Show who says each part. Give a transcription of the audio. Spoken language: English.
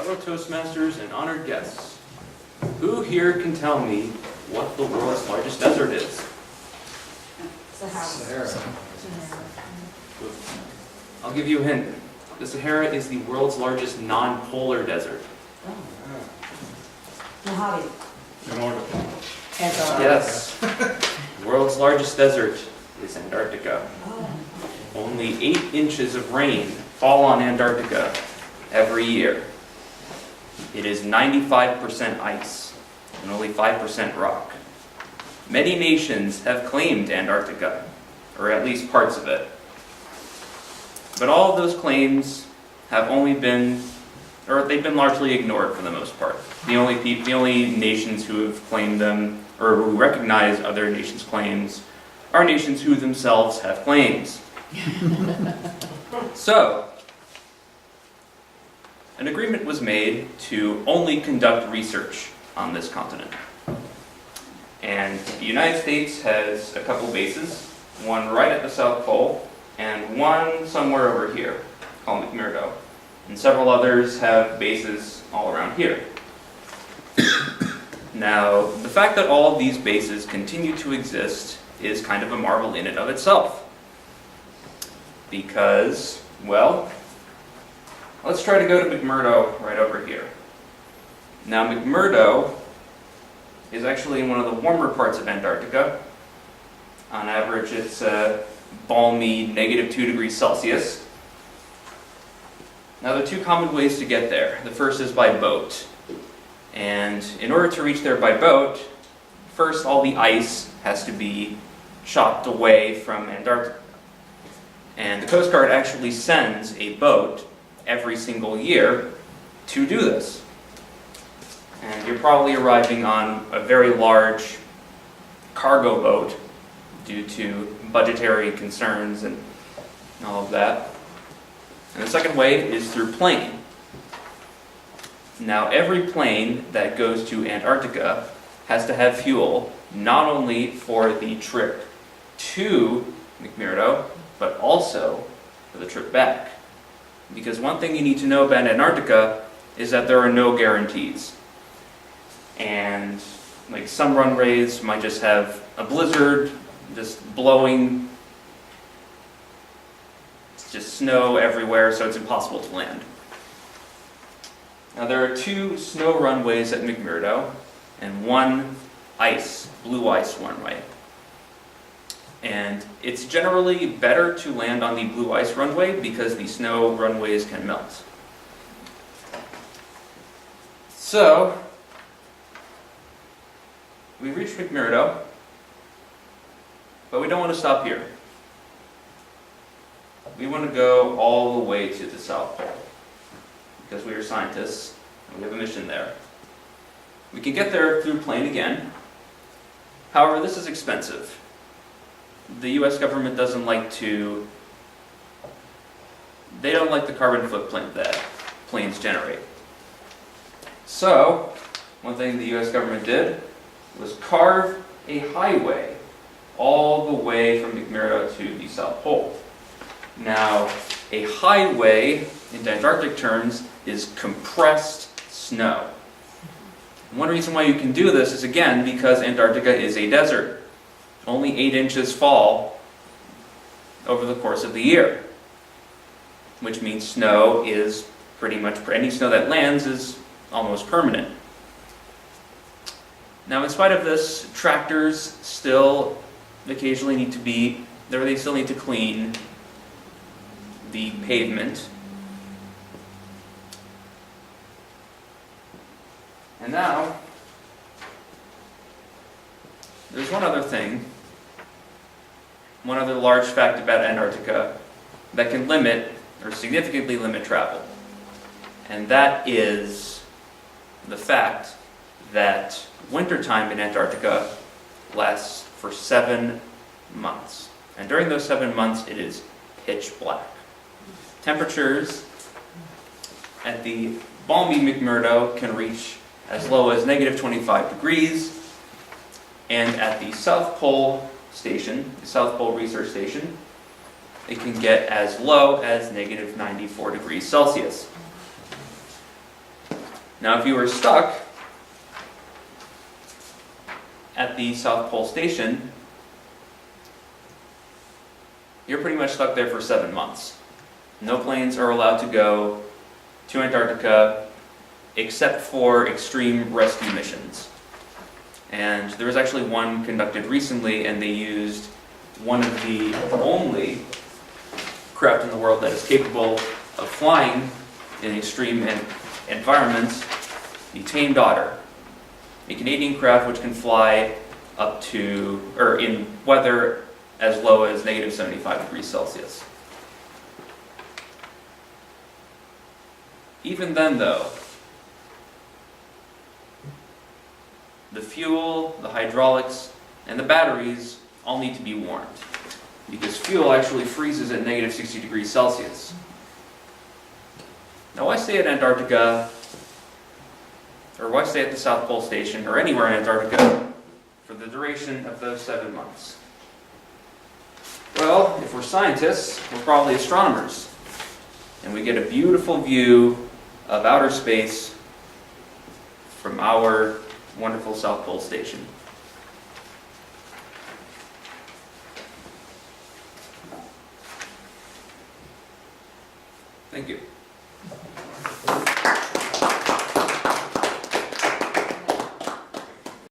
Speaker 1: fellow Toastmasters and honored guests, who here can tell me what the world's largest desert is?
Speaker 2: Sahara.
Speaker 1: I'll give you a hint. The Sahara is the world's largest non-polar desert.
Speaker 2: Mojave.
Speaker 3: Antarctica.
Speaker 2: Antarctica.
Speaker 1: Yes. The world's largest desert is Antarctica.
Speaker 2: Oh.
Speaker 1: Only 8 inches of rain fall on Antarctica every year. It is 95% ice and only 5% rock. Many nations have claimed Antarctica, or at least parts of it. But all of those claims have only been, or they've been largely ignored for the most part. The only nations who have claimed them, or who recognize other nations' claims, are nations who themselves have claims. So, an agreement was made to only conduct research on this continent. And the United States has a couple bases, one right at the South Pole, and one somewhere over here, called McMurdo. And several others have bases all around here. Now, the fact that all of these bases continue to exist is kind of a marvel in and of itself. Because, well, let's try to go to McMurdo right over here. Now, McMurdo is actually in one of the warmer parts of Antarctica. On average, it's a balmy -2 degrees Celsius. Now, there are 2 common ways to get there. The first is by boat. And in order to reach there by boat, first all the ice has to be chopped away from Antarctica. And the Coast Guard actually sends a boat every single year to do this. And you're probably arriving on a very large cargo boat due to budgetary concerns and all of that. And the second way is through plane. Now, every plane that goes to Antarctica has to have fuel, not only for the trip to McMurdo, but also for the trip back. Because one thing you need to know about Antarctica is that there are no guarantees. And like some runways might just have a blizzard, just blowing, just snow everywhere, so it's impossible to land. Now there are 2 snow runways at McMurdo and 1 blue ice runway. And it's generally better to land on the blue ice runway because the snow runways can melt. So, we reached McMurdo, but we don't want to stop here. We want to go all the way to the South Pole because we are scientists and we have a mission there. We can get there through plane again. However, this is expensive. The US government doesn't like to, they don't like the carbon footprint that planes generate. So, one thing the US government did was carve a highway all the way from McMurdo to the South Pole. Now, a highway, in Antarctic terms, is compressed snow. One reason why you can do this is, again, because Antarctica is a desert. Only 8 inches fall over the course of the year, which means snow is pretty much, any snow that lands is almost permanent. Now, in spite of this, tractors still occasionally need to be, they still need to clean the pavement. And now, there's one other thing, one other large fact about Antarctica that can limit, or significantly limit travel. And that is the fact that wintertime in Antarctica lasts for 7 months. And during those 7 months, it is pitch black. Temperatures at the balmy McMurdo can reach as low as -25 degrees, and at the South Pole station, the South Pole Research Station, it can get as low as -94 degrees Celsius. Now, if you were stuck at the South Pole Station, you're pretty much stuck there for 7 months. No planes are allowed to go to Antarctica except for extreme rescue missions. And there was actually one conducted recently, and they used one of the only craft in the world that is capable of flying in extreme environments, the Tamed Otter, a Canadian craft which can fly up to, or in weather as low as negative 75 degrees Celsius. Even then though, the fuel, the hydraulics, and the batteries all need to be warmed, because fuel actually freezes at negative 60 degrees Celsius. Now why stay at Antarctica, or why stay at the South Pole Station, or anywhere in Antarctica for the duration of those 7 months? Well, if we're scientists, we're probably astronomers, and we get a beautiful view of outer space from our wonderful South Pole Station. Thank you.